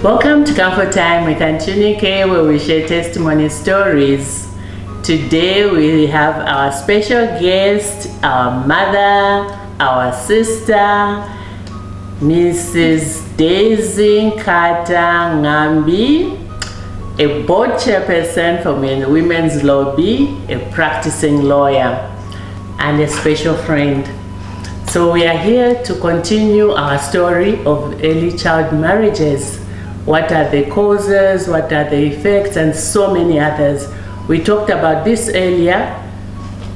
Welcome to Comfort Time with Aunty Yunike, where we share testimony stories. Today we have our special guest, our mother, our sister, Mrs. Daisy Nkata Ngambi, a board chairperson from a women's lobby, a practicing lawyer, and a special friend. So we are here to continue our story of early child marriages. What are the causes, what are the effects, and so many others. We talked about this earlier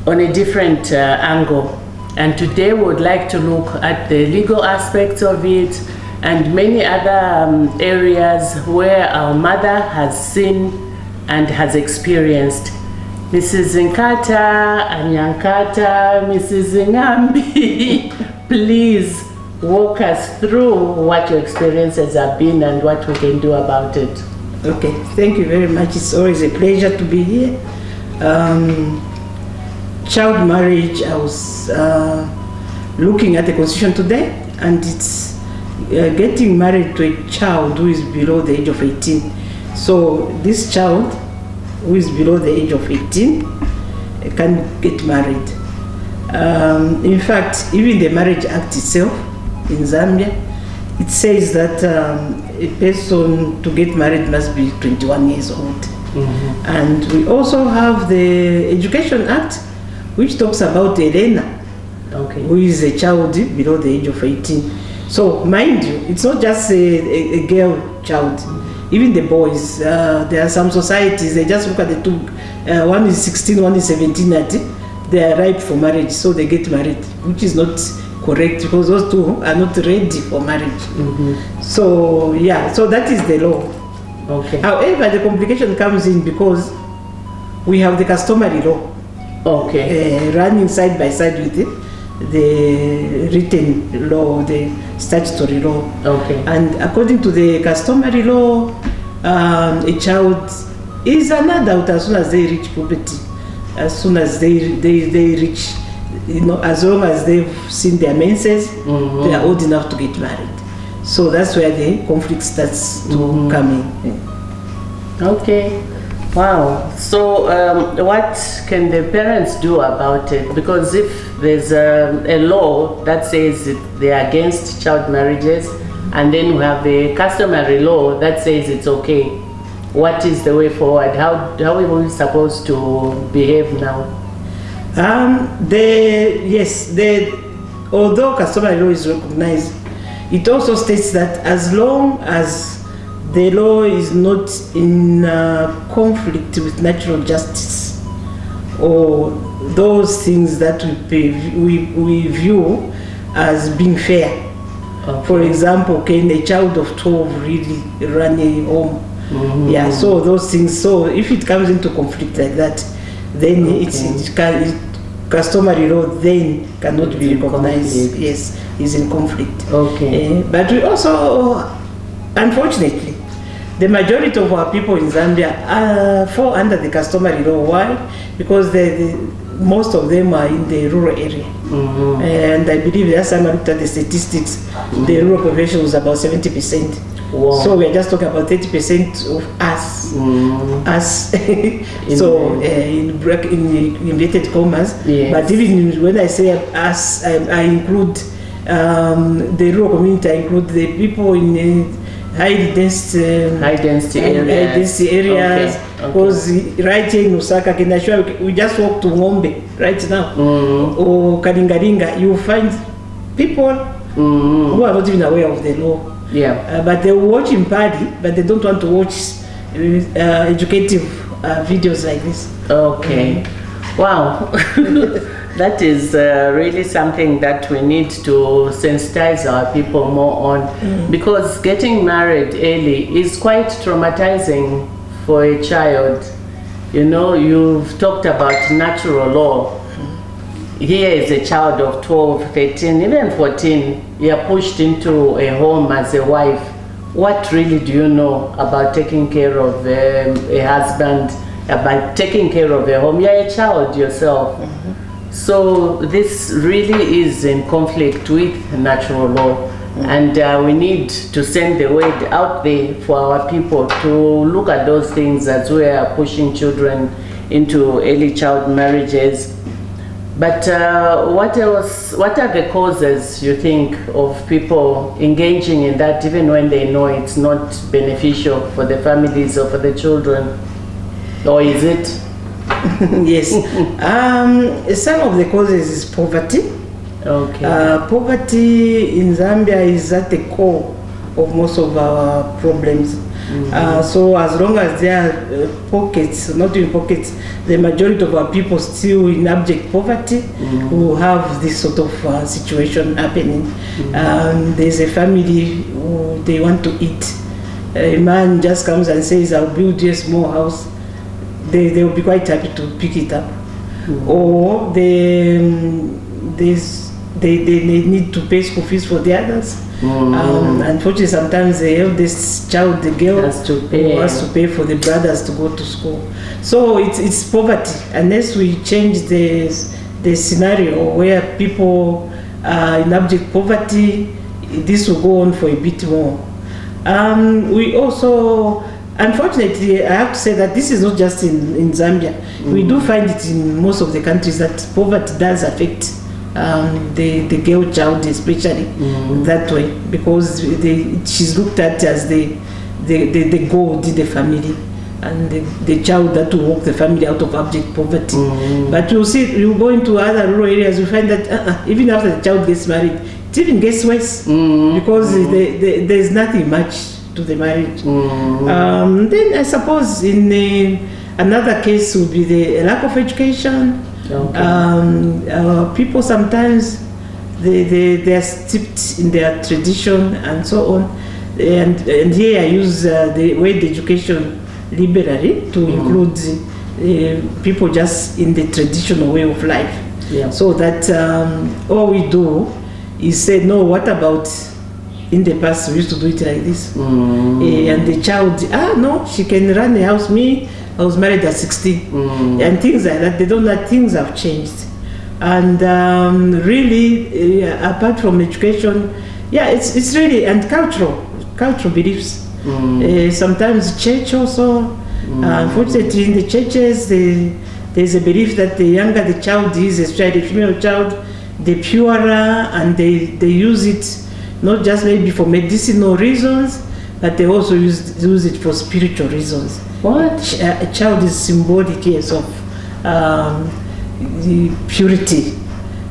on a different angle. And today we would like to look at the legal aspects of it and many other areas where our mother has seen and has experienced. Mrs. Nkata, Anyankata, Mrs. Ngambi, please walk us through what your experiences have been and what we can do about it. Okay, thank you very much. It's always a pleasure to be here. Child marriage, I was looking at the constitution today, and it's getting married to a child who is below the age of 18. So this child who is below the age of 18 can get married. In fact, even the Marriage Act itself in Zambia, it says that a person to get married must be 21 years old. Mm-hmm. And we also have the Education Act, which talks about Elena, who is a child below the age of 18. So mind you, it's not just a girl child. Even the boys, there are some societies, they just look at the two, one is 16, one is 17, they are ripe for marriage, so they get married, which is not correct because those two are not ready for marriage. Mm-hmm. So yeah, so that is the law. Okay. However, the complication comes in because we have the customary law. Okay. Running side by side with the written law, the statutory law. Okay. And according to the customary law, a child is an adult as soon as they reach puberty, as soon as they reach, as long as they've seen their menses, mm-hmm. they are old enough to get married. So that's where the conflict starts to mm-hmm. come in. Okay. Wow. So what can the parents do about it? Because if there's a law that says they are against child marriages, and then we have the customary law that says it's okay, what is the way forward? How are we supposed to behave now? Although customary law is recognized, it also states that as long as the law is not in conflict with natural justice or those things that we view as being fair. Okay. For example, can a child of 12 really run a home? Mm-hmm. Yeah, so those things. So if it comes into conflict like that, then customary law then cannot be recognized. Yes, is in conflict. Okay. But we also, unfortunately, the majority of our people in Zambia fall under the customary law. Why? Because most of them are in the rural area. Mm-hmm. And I believe last time I looked at the statistics, mm-hmm. the rural population was about 70%. Wow. So we are just talking about 30% of us. Mm. Us. So in inverted commas. Yes. But even when I say us, I include the rural community. I include the people in high density areas. Because right here in Osaka, we just walk to Ngombe right now, mm-hmm. or Kalingalinga, you find people mm-hmm. who are not even aware of the law. Yeah. But they watch in party, but they don't want to watch educative videos like this. Okay. Mm-hmm. Wow. That is really something that we need to sensitize our people more on, mm-hmm. because getting married early is quite traumatizing for a child. You know, you've talked about natural law. Here is a child of 12, 13, even 14. You're pushed into a home as a wife. What really do you know about taking care of a husband, about taking care of a home? You're a child yourself. Mm-hmm. So this really is in conflict with natural law. And we need to send the word out there for our people to look at those things as we are pushing children into early child marriages. But what else? What are the causes, you think, of people engaging in that even when they know it's not beneficial for the families or for the children? Or is it? Yes. Some of the causes is poverty. Okay. Poverty in Zambia is at the core of most of our problems. So as long as there are pockets, not in pockets, the majority of our people still in abject poverty who have this sort of situation happening. There's a family who they want to eat. A man just comes and says, I'll build you a small house. They will be quite happy to pick it up. Or they need to pay school fees for the others. Unfortunately, sometimes the eldest child, the girl, has to pay for the brothers to go to school. So it's poverty. Unless we change the scenario where people are in abject poverty, this will go on for a bit more. We also, unfortunately, I have to say that this is not just in Zambia. We do find it in most of the countries that poverty does affect the girl child, especially that way, because she's looked at as the gold in the family, and the child that will walk the family out of abject poverty. But you see, you go into other rural areas, you find that even after the child gets married, it even gets worse because there's nothing much to the marriage. Then I suppose in another case would be the lack of education. People sometimes they are steeped in their tradition and so on, and here I use the word education liberally to include people just in the traditional way of life, so that all we do is say, no, what about in the past we used to do it like this, and the child, no, she can run a house. Me, I was married at 16, and things like that. They don't know that things have changed. And really, apart from education, it's really, and cultural beliefs. Sometimes church also, unfortunately in the churches, there's a belief that the younger the child is, especially the female child, the purer, and they use it not just maybe for medicinal reasons, but they also use it for spiritual reasons. What? A child is symbolic, yes, of the purity.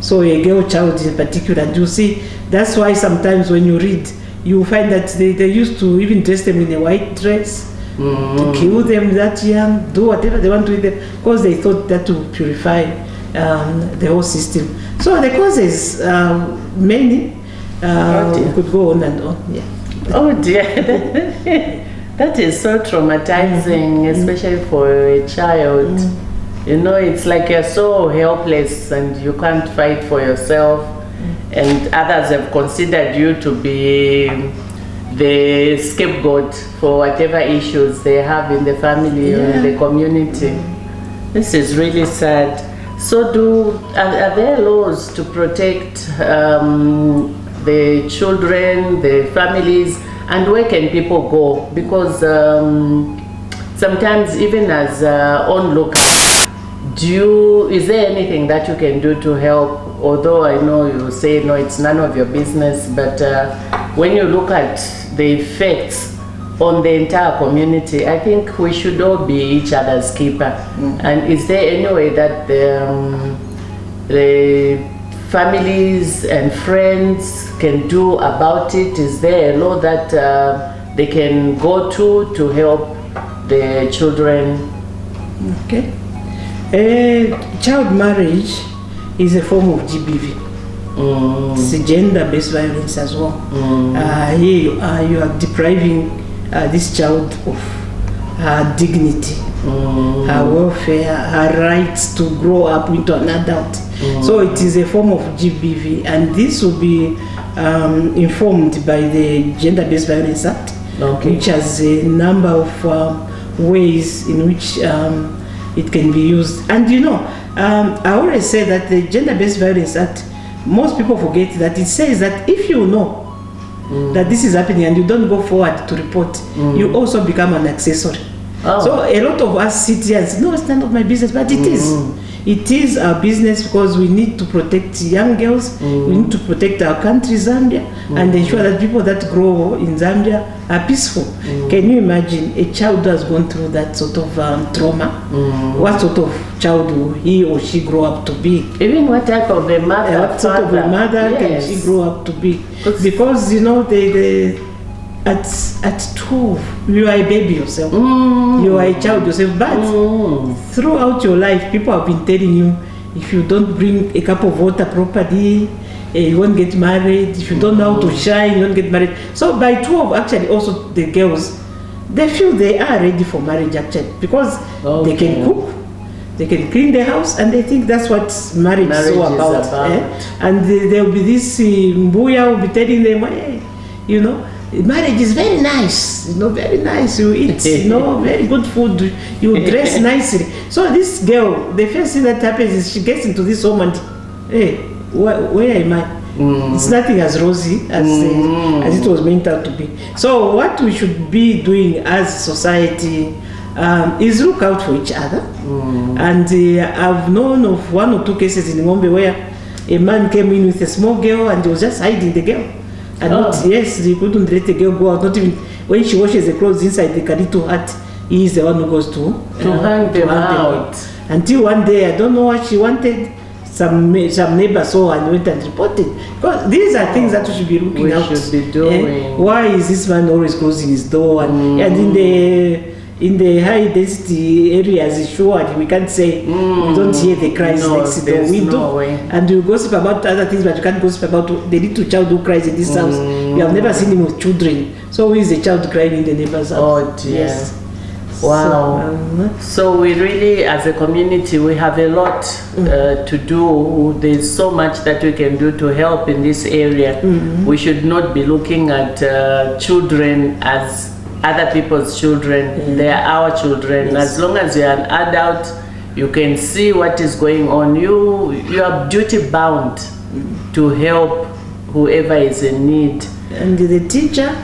So a girl child in particular, and you see, that's why sometimes when you read, you find that they used to even dress them in a white dress, to kill them that young, do whatever they want to with them, because they thought that would purify the whole system. So the causes, many, we could go on and on. Yeah. Oh dear. That is so traumatizing, especially for a child. You know, it's like you're so helpless and you can't fight for yourself, and others have considered you to be the scapegoat for whatever issues they have in the family or in the community. This is really sad. So are there laws to protect the children, the families, and where can people go? Because sometimes even as onlookers, is there anything that you can do to help? Although I know you say no, it's none of your business, but when you look at the effects on the entire community, I think we should all be each other's keeper. And is there any way that the families and friends can do about it? Is there a law that they can go to help the children? Okay. Child marriage is a form of GBV. It's a gender-based violence as well. Here you are depriving this child of her dignity, her welfare, her rights to grow up into an adult. So it is a form of GBV, and this will be informed by the Gender-Based Violence Act, which has a number of ways in which it can be used. And you know, I always say that the Gender-Based Violence Act, most people forget that it says that if you know that this is happening and you don't go forward to report, you also become an accessory. So a lot of us sit here and say, no, it's none of my business, but it is. It is our business because we need to protect young girls, we need to protect our country, Zambia, and ensure that people that grow in Zambia are peaceful. Can you imagine a child who has gone through that sort of trauma? What sort of child will he or she grow up to be? Even what type of a mother, what sort of a mother can she grow up to be? Because, you know, at 12, you are a baby yourself. You are a child yourself. But throughout your life, people have been telling you, if you don't bring a cup of water properly, you won't get married. If you don't know how to shine, you won't get married. So by 12, actually, also the girls, they feel they are ready for marriage, actually, because they can cook, they can clean the house, and they think that's what marriage is all about. And there will be this mbuya will be telling them, hey, you know, marriage is very nice, you know, very nice. You eat, you know, very good food. You dress nicely. So this girl, the first thing that happens is she gets into this home and, hey, where am I? It's nothing as rosy as it was meant out to be. So what we should be doing as society is look out for each other. And I've known of 1 or 2 cases in Ngombe where a man came in with a small girl and he was just hiding the girl. And he couldn't let the girl go out. Not even when she washes the clothes inside the Kadito hut, he is the one who goes to hang them out. Until one day, I don't know what she wanted, some neighbor saw and went and reported. Because these are things that we should be looking out. We should be doing. Why is this man always closing his door? And in the high density areas, sure, we can't say we don't hear the cries next door. We do, and you gossip about other things, but you can't gossip about the little child who cries in this house. You have never seen him with children. So who is the child crying in the neighbor's house? Oh dear. Yes. Wow. So we really, as a community, we have a lot to do. There's so much that we can do to help in this area. We should not be looking at children as other people's children. They are our children. As long as you're an adult, you can see what is going on. You are duty bound to help whoever is in need. And the teacher,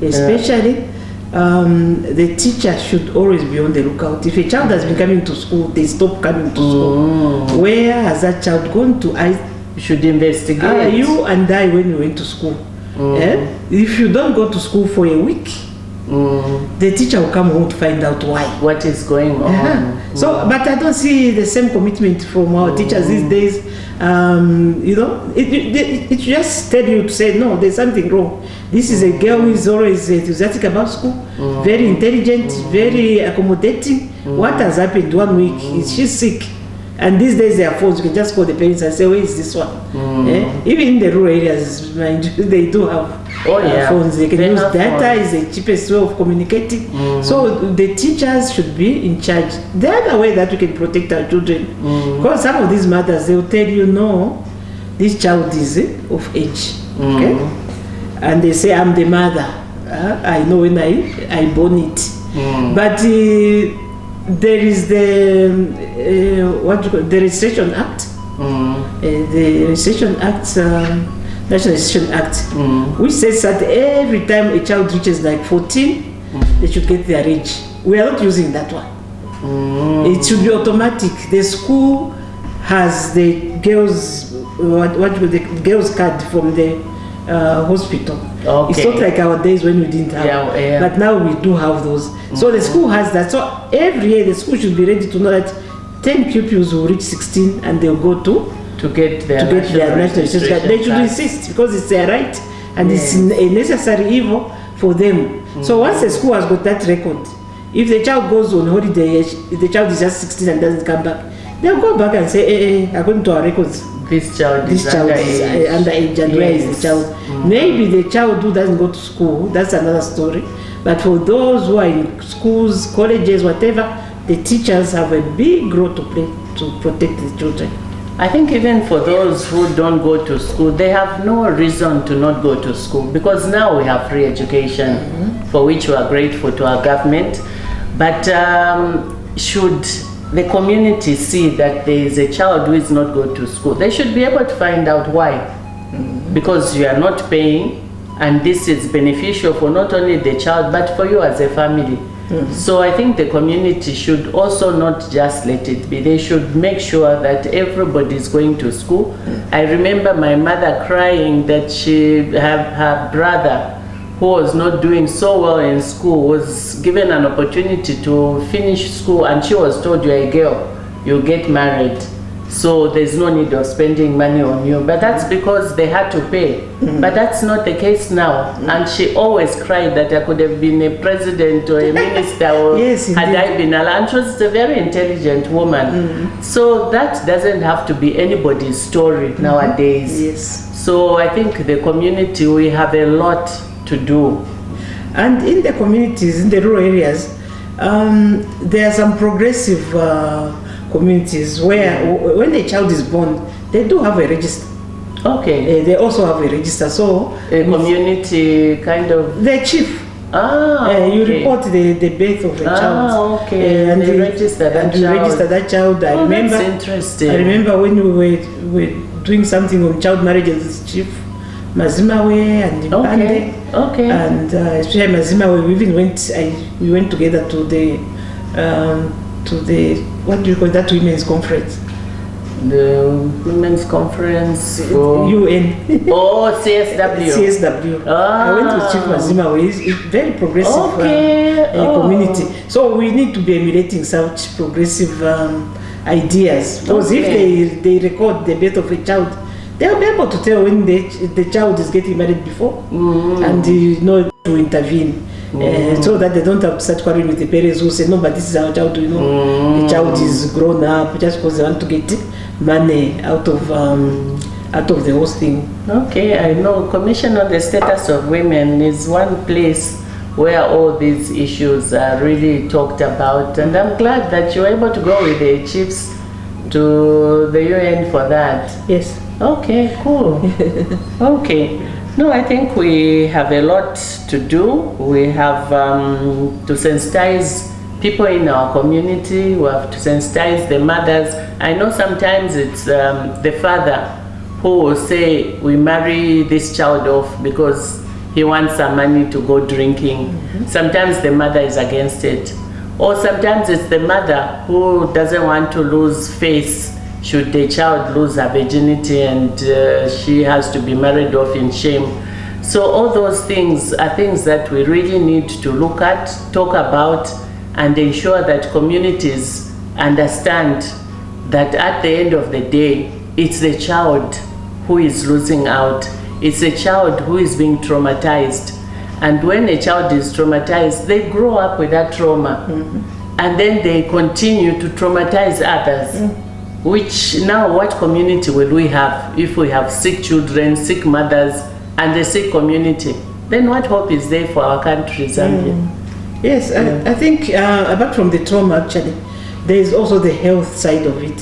especially, the teacher should always be on the lookout. If a child has been coming to school, they stop coming to school. Where has that child gone to? I should investigate. You and I, when we went to school, if you don't go to school for a week, the teacher will come home to find out why. What is going on. So, but I don't see the same commitment from our teachers these days. You know, it just tell you to say, no, there's something wrong. This is a girl who is always enthusiastic about school, very intelligent, very accommodating. What has happened 1 week is she's sick. And these days there are phones, you can just call the parents and say, where is this one? Even in the rural areas, mind you, they do have phones. They can use data, is the cheapest way of communicating. So the teachers should be in charge. The other way that we can protect our children, because some of these mothers, they will tell you, no, this child is of age. Okay? And they say, I'm the mother. I know when I born it. But there is the the Registration Act, the Registration Act, National Registration Act, which says that every time a child reaches like 14, they should get their age. We are not using that one. It should be automatic. The school has the girls, the girls card from the hospital. It's not like our days when we didn't have, but now we do have those. So the school has that. So every year the school should be ready to know that 10 pupils will reach 16 and they'll go to get their national registration card. They should insist because it's their right and it's a necessary evil for them. So once the school has got that record, if the child goes on holiday, if the child is just 16 and doesn't come back, they'll go back and say, according to our records, this child is underage, and where is the child? Maybe the child who doesn't go to school, that's another story. But for those who are in schools, colleges, whatever, the teachers have a big role to play to protect the children. I think even for those who don't go to school, they have no reason to not go to school, because now we have free education, for which we are grateful to our government. But should the community see that there is a child who is not going to school, they should be able to find out why. Because you are not paying, and this is beneficial for not only the child but for you as a family. So I think the community should also not just let it be. They should make sure that everybody is going to school. I remember my mother crying that her brother, who was not doing so well in school, was given an opportunity to finish school, and she was told, you're a girl, you get married, so there's no need of spending money on you. But that's because they had to pay. But that's not the case now. And she always cried that I could have been a president or a minister, or yes, had I been alive. And she was a very intelligent woman. So that doesn't have to be anybody's story nowadays. Yes. So I think the community, we have a lot to do. And in the communities, in the rural areas, there are some progressive communities where when a child is born, they do have a register. Okay. They also have a register. So a community kind of... The chief. Okay. You report the birth of the child. Okay. And they register that child. You register that child. I remember. That's interesting. I remember when we were doing something on child marriages, Chief Mazimawe and Impande. Okay. And especially Mazimawe, we went together to the what do you call that, women's conference? The women's conference for UN. Oh, CSW. CSW. I went to Chief Mazimawe. It's very progressive community. So we need to be emulating such progressive ideas. Because if they record the birth of a child, they'll be able to tell when the child is getting married before, and to intervene. So that they don't have to start quarreling with the parents who say, no, but this is our child, the child is grown up just because they want to get money out of the whole thing. Okay, I know Commission on the Status of Women is one place where all these issues are really talked about, and I'm glad that you were able to go with the chiefs to the UN for that. Yes. Okay, cool. Okay. No, I think we have a lot to do. We have to sensitize people in our community. We have to sensitize the mothers. I know sometimes it's the father who will say, we marry this child off because he wants some money to go drinking. Sometimes the mother is against it. Or sometimes it's the mother who doesn't want to lose face should the child lose her virginity, and she has to be married off in shame. So all those things are things that we really need to look at, talk about, and ensure that communities understand that at the end of the day, it's the child who is losing out. It's a child who is being traumatized. And when a child is traumatized, they grow up with that trauma. And then they continue to traumatize others. Which now, what community will we have if we have sick children, sick mothers, and a sick community? Then what hope is there for our country, Zambia? Yes, I think apart from the trauma, actually, there is also the health side of it.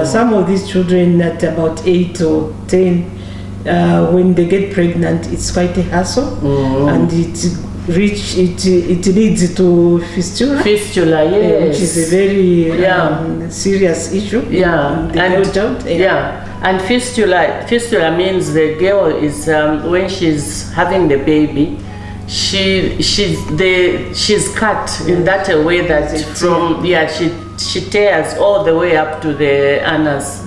Some of these children at about 8 or 10, when they get pregnant, it's quite a hassle, and it leads to fistula. Fistula, yes. Which is a very serious issue. And fistula means the girl is when she's having the baby, she's cut in that a way that she tears all the way up to the anus,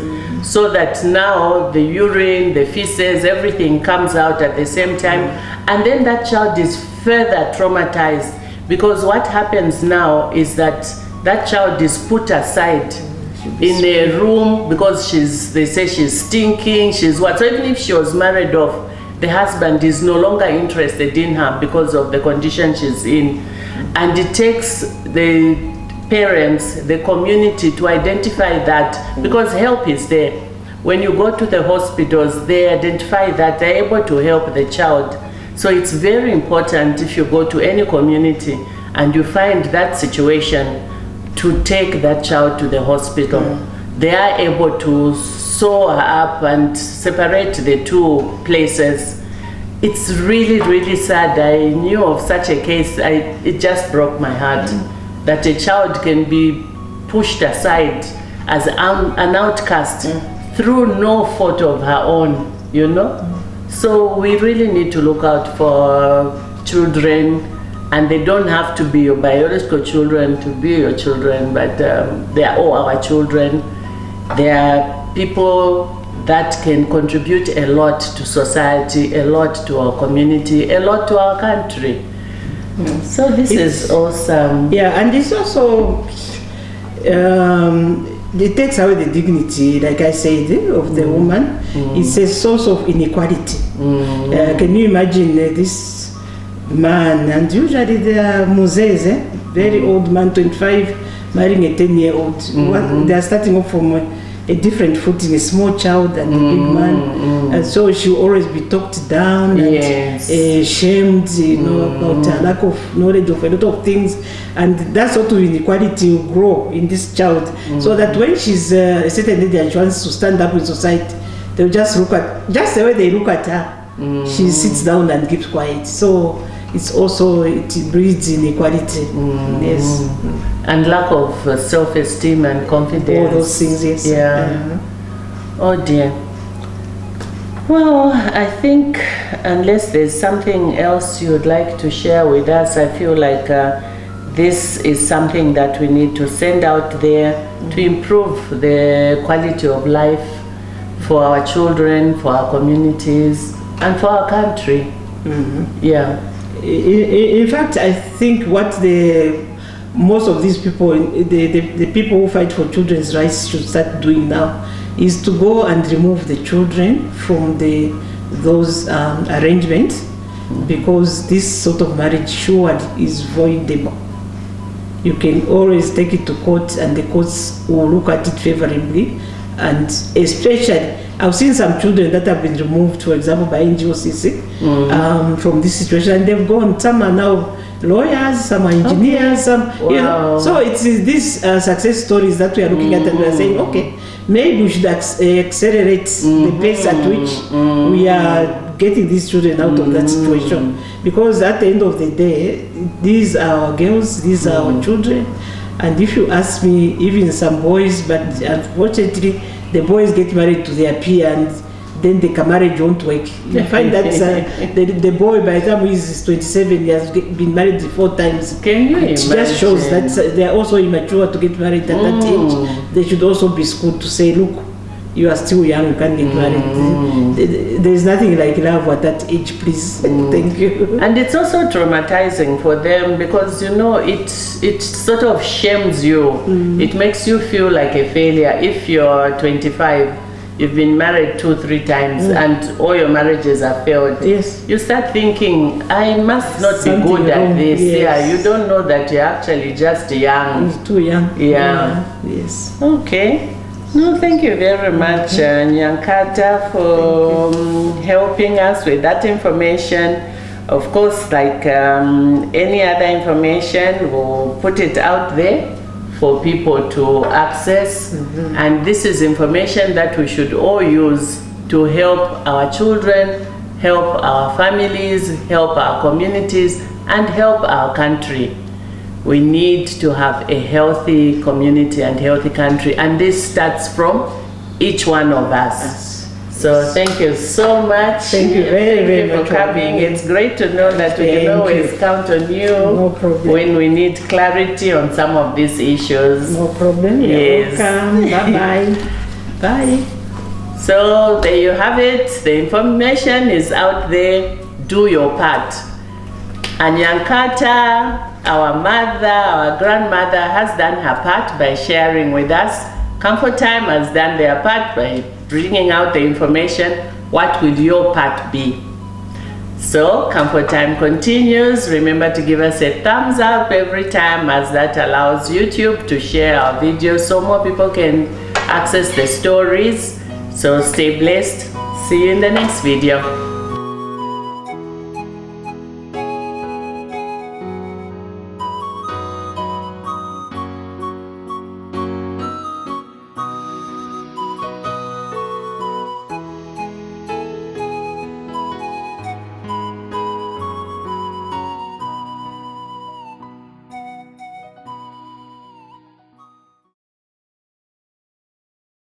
so that now the urine, the feces, everything comes out at the same time, and then that child is further traumatized, because what happens now is that that child is put aside in a room because they say she's stinking, she's what. So even if she was married off, the husband is no longer interested in her because of the condition she's in. And it takes the parents, the community, to identify that, because help is there. When you go to the hospitals, they identify that they're able to help the child. So it's very important, if you go to any community and you find that situation, to take that child to the hospital. They are able to sew her up and separate the two places. It's really, really sad. I knew of such a case. It just broke my heart that a child can be pushed aside as an outcast through no fault of her own, So we really need to look out for children, and they don't have to be your biological children to be your children, but they are all our children. They are people that can contribute a lot to society, a lot to our community, a lot to our country. So this is awesome. Yeah, and it's also, it takes away the dignity, like I said, of the woman. It's a source of inequality. Can you imagine this man, and usually they are muzees, very old man, 25, marrying a 10-year-old. They are starting off from a different footing, a small child and a big man, and so she will always be talked down and shamed, you know, about her lack of knowledge of a lot of things, and that sort of inequality will grow in this child, so that when she's a certain age and she wants to stand up in society, they'll just look at, just the way they look at her, she sits down and keeps quiet. So it's also, it breeds inequality. Yes. And lack of self-esteem and confidence. All those things, yes. Yeah. Oh dear. Well, I think unless there's something else you would like to share with us, I feel like this is something that we need to send out there to improve the quality of life for our children, for our communities, and for our country. Yeah. In fact, I think what most of these people, the people who fight for children's rights should start doing now is to go and remove the children from those arrangements, because this sort of marriage sure is voidable. You can always take it to court and the courts will look at it favorably, and especially I've seen some children that have been removed, for example, by NGOCC from this situation, and they've gone. Some are now lawyers, some are engineers, some, you know. So it's these success stories that we are looking at, and we are saying, okay, maybe we should accelerate the pace at which we are getting these children out of that situation, because at the end of the day, these are our girls, these are our children. And if you ask me, even some boys, but unfortunately the boys get married to their peer, and then the marriage won't work. You find that the boy, by the time he's 27, he has been married 4 times. Can you imagine? It just shows that they are also immature to get married at that age. They should also be schooled to say, look, you are still young, you can't get married. There's nothing like love at that age, please. Thank you. And it's also traumatizing for them, because, you know, it sort of shames you. It makes you feel like a failure. If you're 25, you've been married 2-3 times, and all your marriages have failed. Yes. You start thinking, I must not be good at this. Yes. Yeah, you don't know that you're actually just young. You're too young. Yeah. Yes. Okay. No, thank you very much, Nyankata, for helping us with that information. Of course, like any other information, we'll put it out there for people to access. And this is information that we should all use to help our children, help our families, help our communities, and help our country. We need to have a healthy community and healthy country, and this starts from each one of us. So thank you so much. Thank you very much for coming. It's great to know that we can always count on you. No problem. When we need clarity on some of these issues. No problem. Yes. You're welcome. Bye-bye. Bye. So there you have it. The information is out there. Do your part. And Nyankata, our mother, our grandmother, has done her part by sharing with us. Comfort Time has done their part by bringing out the information. What will your part be? So Comfort Time continues. Remember to give us a thumbs up every time, as that allows YouTube to share our videos so more people can access the stories. So stay blessed. See you in the next video.